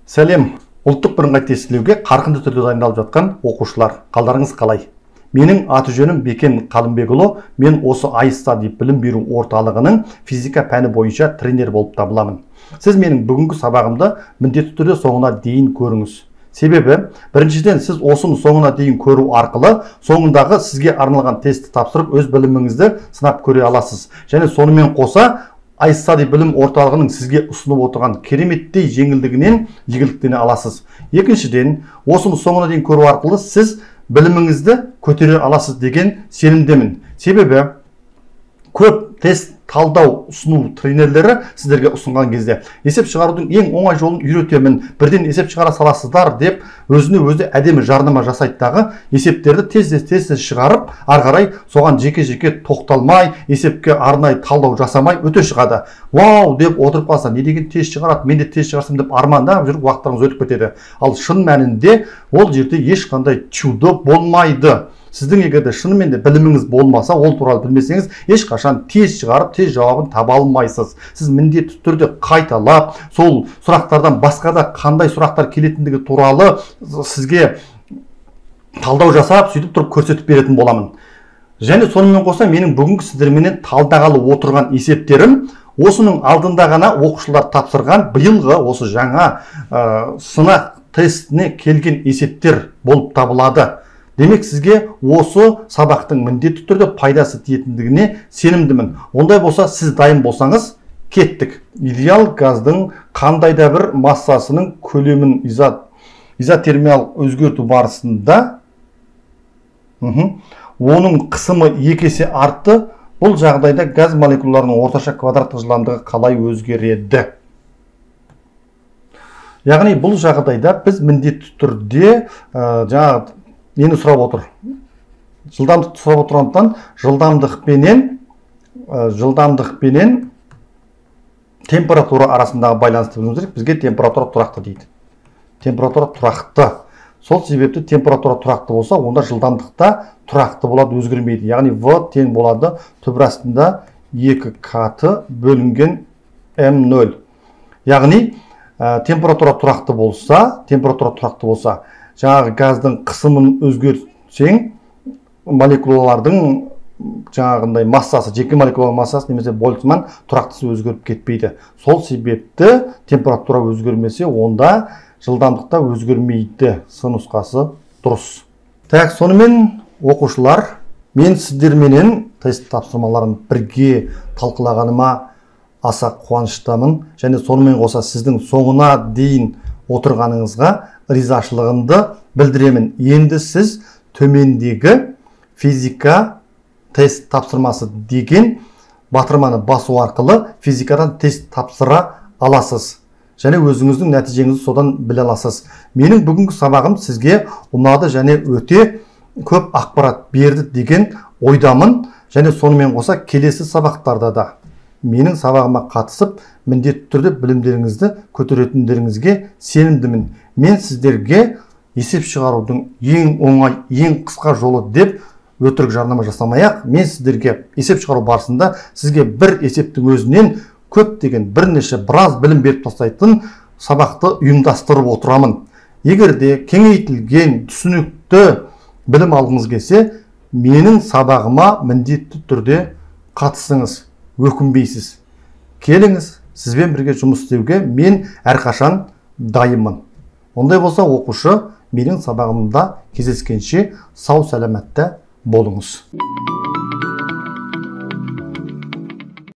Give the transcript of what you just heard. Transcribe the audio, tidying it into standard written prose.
Сәлем, ұлттық бірыңғай тестілеуге қарқынды түрде дайындалып жатқан оқушылар, қалдарыңыз қалай? Менің аты жөнім Бекен Қалымбекұлы, мен осы iStudy білім беру орталығының физика пәні бойынша тренер болып табыламын. Сіз менің бүгінгі сабағымды міндетті түрде соңына дейін көріңіз. Себебі, біріншіден сіз осыны соңына дейін көру арқылы, соңындағы сізге арналған тестті тапсырып, өз біліміңізді сынап көре аласыз. Және сонымен қоса, iStudy білім орталығының сізге ұсынып отырған кереметтей жеңілдіктене аласыз. Екіншіден, осыны соңына дейін көру арқылы сіз біліміңізді көтере аласыз деген сенімдемін. Себебі, көп тест талдау ұсыну тренерлері сіздерге ұсынған кезде есеп шығарудың ең оңай жолын үйретемін, бірден есеп шығара саласыздар деп өзіне өзі әдемі жарнама жасайтындағы есептерді тез шығарып, ары қарай соған жеке-жеке тоқталмай, есепке арнайы талдау жасамай өте шығады. Вау деп отырып қалса, не деген тез шығарады, мен де тез шығарсам деп армандап жүріп уақыттарыңыз өтіп кетеді. Ал шын мәнінде ол жерде ешқандай чудо болмайды. Сіздің егерде шынымен де біліміңіз болмаса, ол туралы білмесеңіз, ешқашан тез шығарып, тез жауабын таба алмайсыз. Сіз міндетті түрде қайталап, сол сұрақтардан басқа да қандай сұрақтар келетіндігі туралы сізге талдау жасап, сөйтіп тұрып көрсетіп беретін боламын. Және сонымен қоса, менің бүгінгі сіздерменен талдағалы отырған есептерім осының алдында ғана оқушылар тапсырған биылғы осы жаңа сынақ тестіне келген есептер болып табылады. Демек, сізге осы сабақтың міндетті түрде пайдасы тиетіндігіне сенімдімін. Ондай болса, сіз дайын болсаңыз, кеттік. Идеал газдың қандай да бір массасының көлемін изотермиялық өзгерту барысында оның қысымы 2 есе артты. Бұл жағдайда газ молекулаларының орташа квадраттық жылдамдығы қалай өзгереді? Яғни бұл жағдайда біз міндетті түрде нені сұрап отыр? Жылдамдықты сұрап отырғандықтан жылдамдықпенен температура арасындағы байланысты білуіміз керек. Бізге температура тұрақты дейді. Температура тұрақты. Сол себепті температура тұрақты болса, онда жылдамдықта тұрақты болады, өзгермейді. Яғни V тең болады түбір астында 2 каты бөлінген M0. Яғни температура тұрақты болса, жаңағы газдың қысымын өзгертсең, молекулалардың жаңағындай массасы, жеке молекулалардың массасы немесе Больцман тұрақтысы өзгеріп кетпейді. Сол себепті температура өзгермесе, онда жылдамдықта өзгермейді. Сын нұсқасы дұрыс. Так, сонымен оқушылар, мен сіздерменен тест тапсырмаларын бірге талқылағаныма аса қуаныштамын. Және сонымен қоса сіздің соңына дейін отырғаныңызға ризашылығымды білдіремін. Енді сіз төмендегі физика тест тапсырмасы деген батырманы басу арқылы физикадан тест тапсыра аласыз. Және өзіңіздің нәтижеңізді содан біле аласыз. Менің бүгінгі сабағым сізге ұнады және өте көп ақпарат берді деген ойдамын. Және сонымен қоса келесі сабақтарда да менің сабағыма қатысып, міндетті түрде білімдеріңізді көтеретіндеріңізге сенімдімін. Мен сіздерге есеп шығарудың ең оңай, ең қысқа жолы деп өтірік жарнама жасамай-ақ, мен сіздерге есеп шығару барысында сізге бір есептің өзінен көптеген біраз білім беріп тастайтын сабақты ұйымдастырып отырамын. Егер де кеңейтілген, түсінікті білім алғыңыз келсе, менің сабағыма міндетті түрде қатысыңыз. Өкінбейсіз. Келіңіз, сізбен бірге жұмыс істеуге мен әрқашан дайынмын. Ондай болса, оқушы менің сабағымда кездескенше сау сәлематта болыңыз.